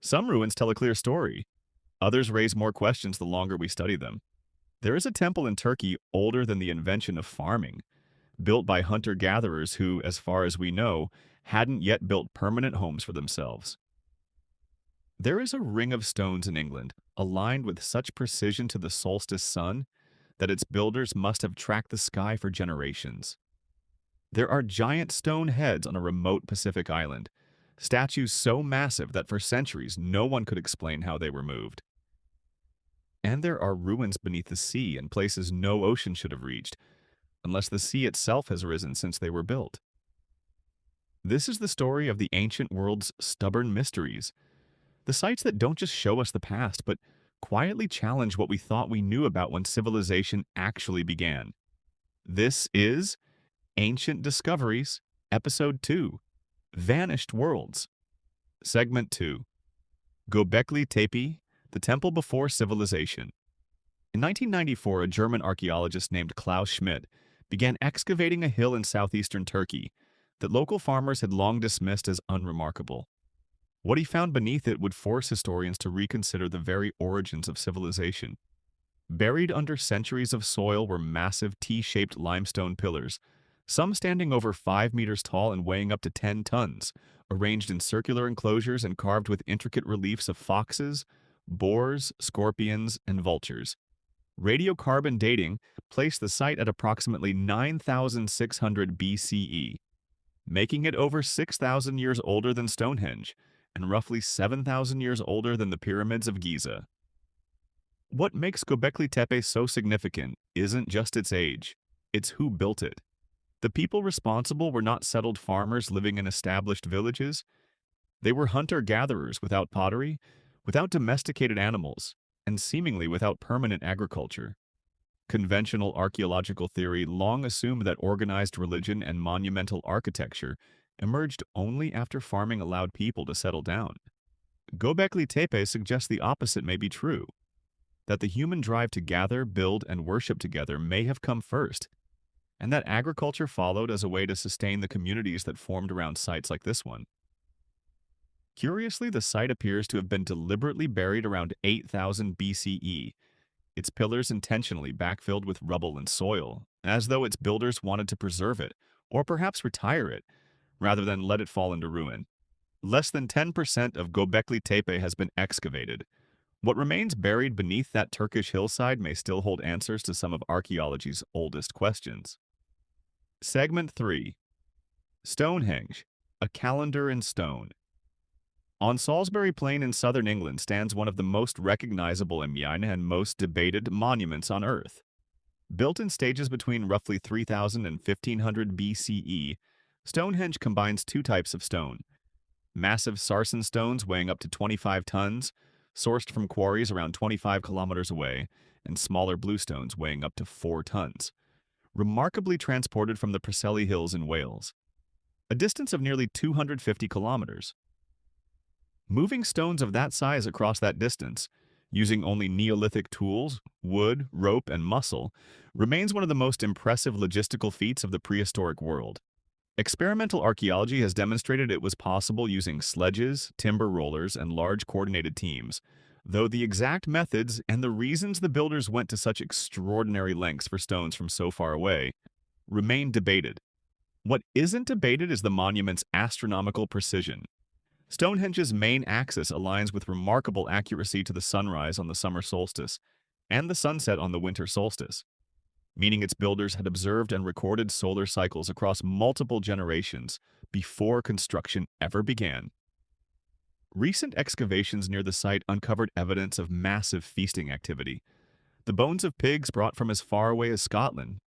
Some ruins tell a clear story. Others raise more questions the longer we study them. There is a temple in Turkey older than the invention of farming, built by hunter-gatherers who, as far as we know, hadn't yet built permanent homes for themselves. There is a ring of stones in England, aligned with such precision to the solstice sun that its builders must have tracked the sky for generations. There are giant stone heads on a remote Pacific island, statues so massive that for centuries no one could explain how they were moved. And there are ruins beneath the sea in places no ocean should have reached, unless the sea itself has risen since they were built. This is the story of the ancient world's stubborn mysteries, the sites that don't just show us the past, but quietly challenge what we thought we knew about when civilization actually began. This is Ancient Discoveries, Episode 2, Vanished Worlds. Segment 2, Göbekli Tepe, the Temple Before Civilization. In 1994, a German archaeologist named Klaus Schmidt began excavating a hill in southeastern Turkey that local farmers had long dismissed as unremarkable. What he found beneath it would force historians to reconsider the very origins of civilization. Buried under centuries of soil were massive T-shaped limestone pillars, some standing over 5 meters tall and weighing up to 10 tons, arranged in circular enclosures and carved with intricate reliefs of foxes, boars, scorpions, and vultures. Radiocarbon dating placed the site at approximately 9,600 BCE, making it over 6,000 years older than Stonehenge and roughly 7,000 years older than the pyramids of Giza. What makes Göbekli Tepe so significant isn't just its age, it's who built it. The people responsible were not settled farmers living in established villages. They were hunter-gatherers without pottery, without domesticated animals, and seemingly without permanent agriculture. Conventional archaeological theory long assumed that organized religion and monumental architecture emerged only after farming allowed people to settle down. Göbekli Tepe suggests the opposite may be true, that the human drive to gather, build, and worship together may have come first, and that agriculture followed as a way to sustain the communities that formed around sites like this one. Curiously, the site appears to have been deliberately buried around 8,000 BCE, its pillars intentionally backfilled with rubble and soil, as though its builders wanted to preserve it, or perhaps retire it, rather than let it fall into ruin. Less than 10% of Göbekli Tepe has been excavated. What remains buried beneath that Turkish hillside may still hold answers to some of archaeology's oldest questions. Segment 3, Stonehenge, a calendar in stone. On Salisbury Plain in southern England stands one of the most recognizable and most debated monuments on Earth. Built in stages between roughly 3,000 and 1,500 BCE, Stonehenge combines two types of stone: massive sarsen stones weighing up to 25 tons, sourced from quarries around 25 kilometers away, and smaller bluestones weighing up to 4 tons, remarkably transported from the Preseli Hills in Wales, a distance of nearly 250 kilometers. Moving stones of that size across that distance, using only Neolithic tools, wood, rope, and muscle, remains one of the most impressive logistical feats of the prehistoric world. Experimental archaeology has demonstrated it was possible using sledges, timber rollers, and large coordinated teams, though the exact methods and the reasons the builders went to such extraordinary lengths for stones from so far away remain debated. What isn't debated is the monument's astronomical precision. Stonehenge's main axis aligns with remarkable accuracy to the sunrise on the summer solstice and the sunset on the winter solstice, meaning its builders had observed and recorded solar cycles across multiple generations before construction ever began. Recent excavations near the site uncovered evidence of massive feasting activity, the bones of pigs brought from as far away as Scotland,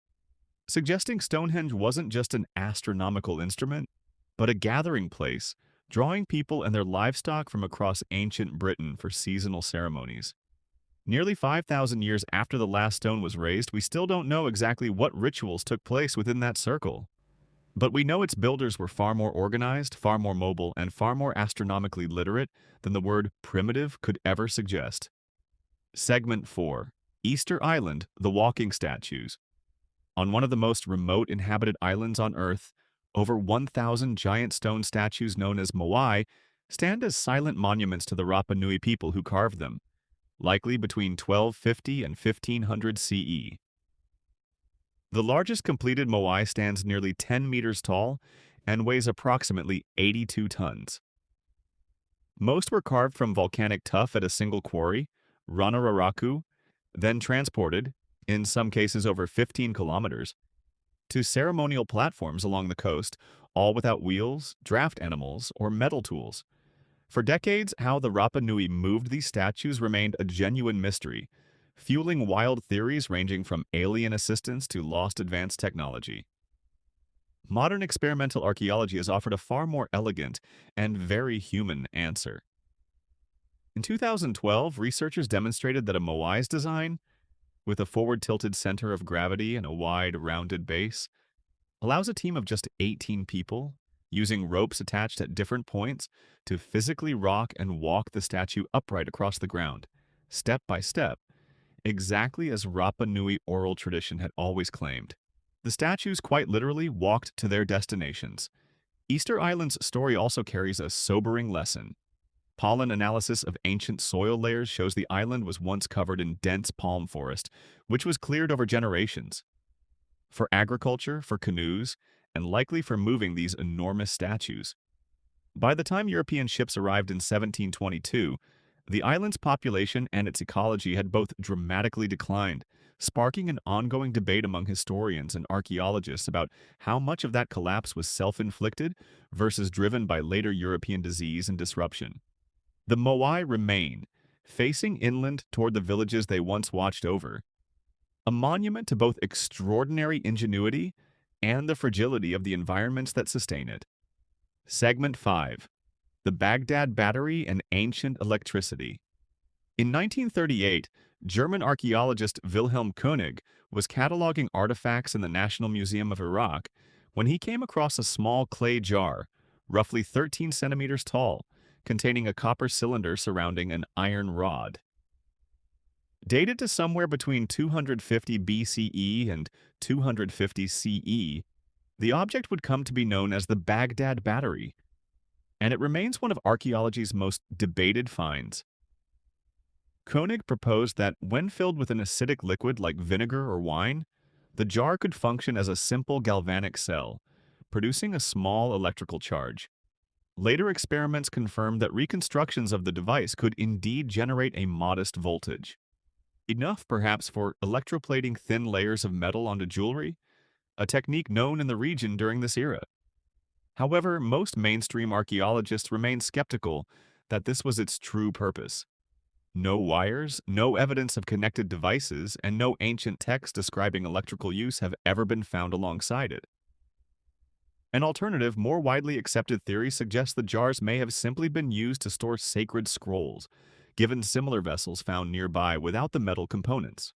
suggesting Stonehenge wasn't just an astronomical instrument, but a gathering place, drawing people and their livestock from across ancient Britain for seasonal ceremonies. Nearly 5,000 years after the last stone was raised, we still don't know exactly what rituals took place within that circle. But we know its builders were far more organized, far more mobile, and far more astronomically literate than the word primitive could ever suggest. Segment 4, Easter Island, the Walking Statues. On one of the most remote inhabited islands on Earth, over 1,000 giant stone statues known as moai stand as silent monuments to the Rapa Nui people who carved them, likely between 1250 and 1500 CE. The largest completed moai stands nearly 10 meters tall and weighs approximately 82 tons. Most were carved from volcanic tuff at a single quarry, Ranararaku, then transported, in some cases over 15 kilometers, to ceremonial platforms along the coast, all without wheels, draft animals, or metal tools. For decades, how the Rapa Nui moved these statues remained a genuine mystery, fueling wild theories ranging from alien assistance to lost advanced technology. Modern experimental archaeology has offered a far more elegant and very human answer. In 2012, researchers demonstrated that a moai's design, with a forward-tilted center of gravity and a wide, rounded base, allows a team of just 18 people, using ropes attached at different points, to physically rock and walk the statue upright across the ground, step by step, exactly as Rapa Nui oral tradition had always claimed. The statues quite literally walked to their destinations. Easter Island's story also carries a sobering lesson. Pollen analysis of ancient soil layers shows the island was once covered in dense palm forest, which was cleared over generations. For agriculture, for canoes, and likely for moving these enormous statues. By the time European ships arrived in 1722, the island's population and its ecology had both dramatically declined, sparking an ongoing debate among historians and archaeologists about how much of that collapse was self-inflicted versus driven by later European disease and disruption. The moai remain, facing inland toward the villages they once watched over, a monument to both extraordinary ingenuity and the fragility of the environments that sustain it. Segment 5. The Baghdad Battery and Ancient Electricity. In 1938, German archaeologist Wilhelm König was cataloging artifacts in the National Museum of Iraq when he came across a small clay jar, roughly 13 centimeters tall, containing a copper cylinder surrounding an iron rod. Dated to somewhere between 250 BCE and 250 CE, the object would come to be known as the Baghdad Battery, and it remains one of archaeology's most debated finds. Koenig proposed that when filled with an acidic liquid like vinegar or wine, the jar could function as a simple galvanic cell, producing a small electrical charge. Later experiments confirmed that reconstructions of the device could indeed generate a modest voltage. Enough, perhaps, for electroplating thin layers of metal onto jewelry, a technique known in the region during this era. However, most mainstream archaeologists remain skeptical that this was its true purpose. No wires, no evidence of connected devices, and no ancient texts describing electrical use have ever been found alongside it. An alternative, more widely accepted theory suggests the jars may have simply been used to store sacred scrolls, given similar vessels found nearby without the metal components.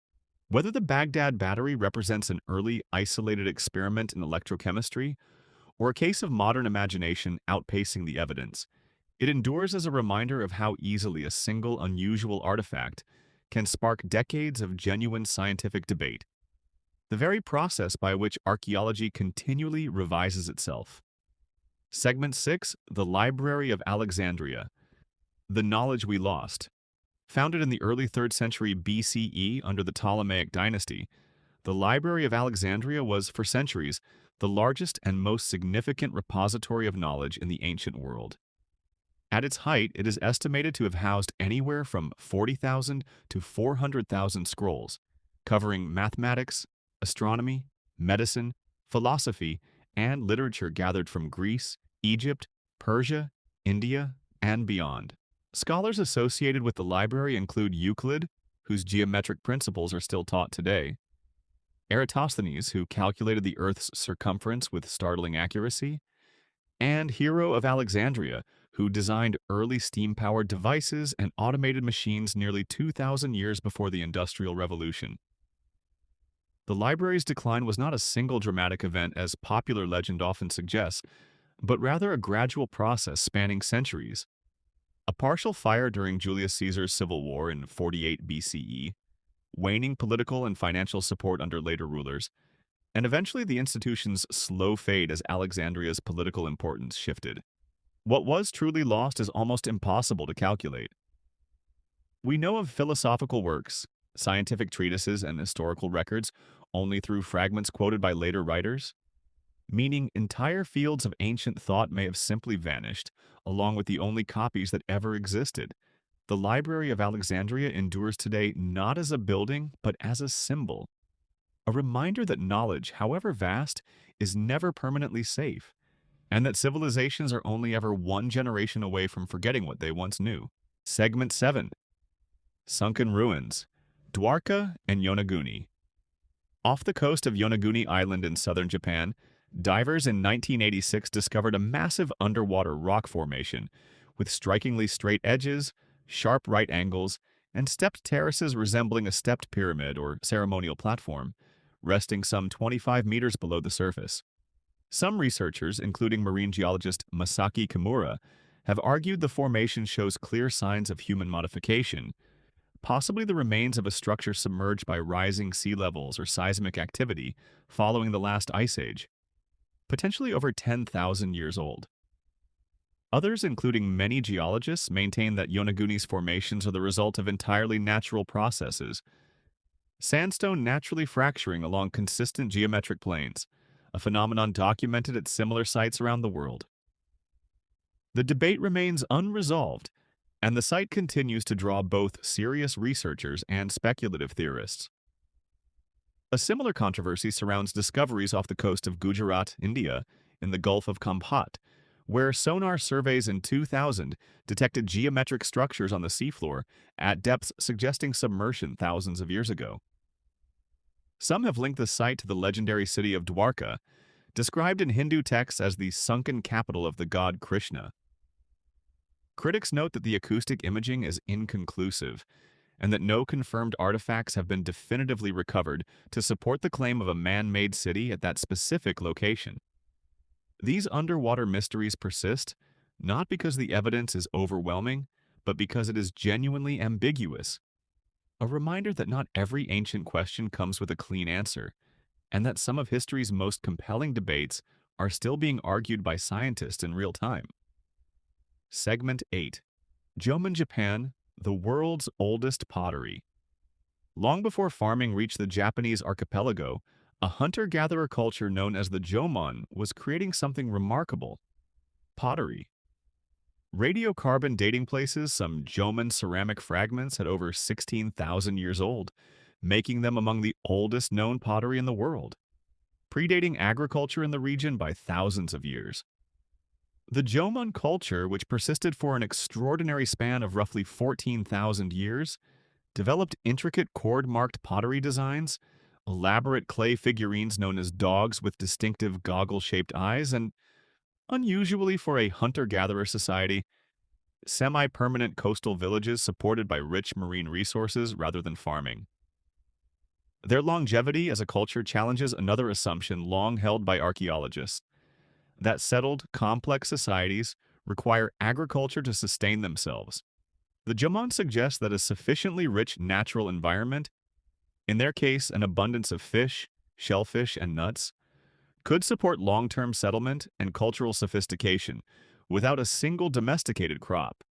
Whether the Baghdad Battery represents an early, isolated experiment in electrochemistry, or a case of modern imagination outpacing the evidence, it endures as a reminder of how easily a single unusual artifact can spark decades of genuine scientific debate, the very process by which archaeology continually revises itself. Segment 6. The Library of Alexandria. The Knowledge We Lost. Founded in the early 3rd century BCE under the Ptolemaic dynasty, the Library of Alexandria was, for centuries, the largest and most significant repository of knowledge in the ancient world. At its height, it is estimated to have housed anywhere from 40,000 to 400,000 scrolls, covering mathematics, astronomy, medicine, philosophy, and literature gathered from Greece, Egypt, Persia, India, and beyond. Scholars associated with the library include Euclid, whose geometric principles are still taught today, Eratosthenes, who calculated the Earth's circumference with startling accuracy, and Hero of Alexandria, who designed early steam-powered devices and automated machines nearly 2,000 years before the Industrial Revolution. The library's decline was not a single dramatic event as popular legend often suggests, but rather a gradual process spanning centuries. A partial fire during Julius Caesar's civil war in 48 BCE, waning political and financial support under later rulers, and eventually the institution's slow fade as Alexandria's political importance shifted. What was truly lost is almost impossible to calculate. We know of philosophical works, scientific treatises, and historical records only through fragments quoted by later writers, meaning entire fields of ancient thought may have simply vanished, along with the only copies that ever existed. The Library of Alexandria endures today not as a building, but as a symbol, a reminder that knowledge, however vast, is never permanently safe, and that civilizations are only ever one generation away from forgetting what they once knew. Segment 7. Sunken Ruins, Dwarka and Yonaguni. Off the coast of Yonaguni Island in southern Japan, divers in 1986 discovered a massive underwater rock formation with strikingly straight edges, sharp right angles, and stepped terraces resembling a stepped pyramid or ceremonial platform, resting some 25 meters below the surface. Some researchers, including marine geologist Masaki Kimura, have argued the formation shows clear signs of human modification, possibly the remains of a structure submerged by rising sea levels or seismic activity following the last ice age, potentially over 10,000 years old. Others, including many geologists, maintain that Yonaguni's formations are the result of entirely natural processes, sandstone naturally fracturing along consistent geometric planes, a phenomenon documented at similar sites around the world. The debate remains unresolved, and the site continues to draw both serious researchers and speculative theorists. A similar controversy surrounds discoveries off the coast of Gujarat, India, in the Gulf of Kampat, where sonar surveys in 2000 detected geometric structures on the seafloor at depths suggesting submersion thousands of years ago. Some have linked the site to the legendary city of Dwarka, described in Hindu texts as the sunken capital of the god Krishna. Critics note that the acoustic imaging is inconclusive, and that no confirmed artifacts have been definitively recovered to support the claim of a man-made city at that specific location. These underwater mysteries persist, not because the evidence is overwhelming, but because it is genuinely ambiguous. A reminder that not every ancient question comes with a clean answer, and that some of history's most compelling debates are still being argued by scientists in real time. Segment 8. Jomon, Japan, the world's oldest pottery. Long before farming reached the Japanese archipelago, a hunter-gatherer culture known as the Jomon was creating something remarkable: pottery. Radiocarbon dating places some Jomon ceramic fragments at over 16,000 years old, making them among the oldest known pottery in the world, predating agriculture in the region by thousands of years. The Jomon culture, which persisted for an extraordinary span of roughly 14,000 years, developed intricate cord-marked pottery designs, elaborate clay figurines known as dogs with distinctive goggle-shaped eyes, and, unusually for a hunter-gatherer society, semi-permanent coastal villages supported by rich marine resources rather than farming. Their longevity as a culture challenges another assumption long held by archaeologists: that settled, complex societies require agriculture to sustain themselves. The Jomon suggests that a sufficiently rich natural environment, in their case an abundance of fish, shellfish, and nuts, could support long-term settlement and cultural sophistication without a single domesticated crop.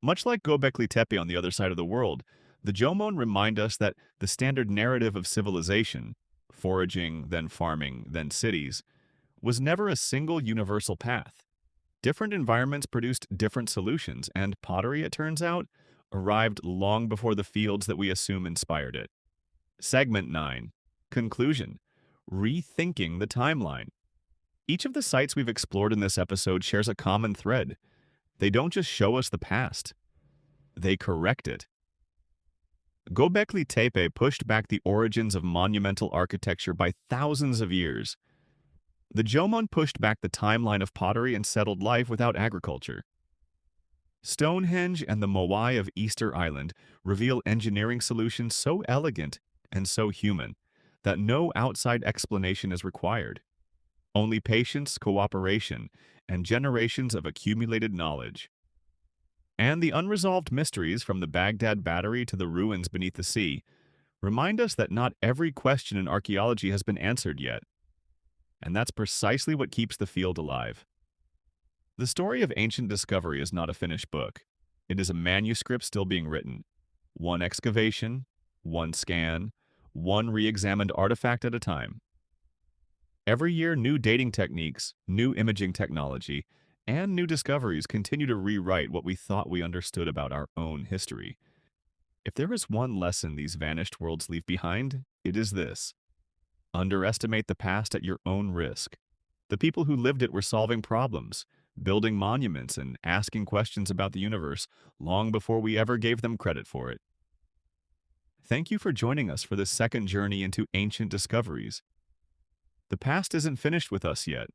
Much like Göbekli Tepe on the other side of the world, the Jomon remind us that the standard narrative of civilization, foraging, then farming, then cities, was never a single universal path. Different environments produced different solutions, and pottery, it turns out, arrived long before the fields that we assume inspired it. Segment 9. Conclusion. Rethinking the timeline. Each of the sites we've explored in this episode shares a common thread. They don't just show us the past, they correct it. Göbekli Tepe pushed back the origins of monumental architecture by thousands of years. The Jomon pushed back the timeline of pottery and settled life without agriculture. Stonehenge and the moai of Easter Island reveal engineering solutions so elegant and so human that no outside explanation is required. Only patience, cooperation, and generations of accumulated knowledge. And the unresolved mysteries from the Baghdad Battery to the ruins beneath the sea remind us that not every question in archaeology has been answered yet. And that's precisely what keeps the field alive. The story of ancient discovery is not a finished book. It is a manuscript still being written. One excavation, one scan, one re-examined artifact at a time. Every year, new dating techniques, new imaging technology, and new discoveries continue to rewrite what we thought we understood about our own history. If there is one lesson these vanished worlds leave behind, it is this: underestimate the past at your own risk. The people who lived it were solving problems, building monuments, and asking questions about the universe long before we ever gave them credit for it. Thank you for joining us for this second journey into ancient discoveries. The past isn't finished with us yet,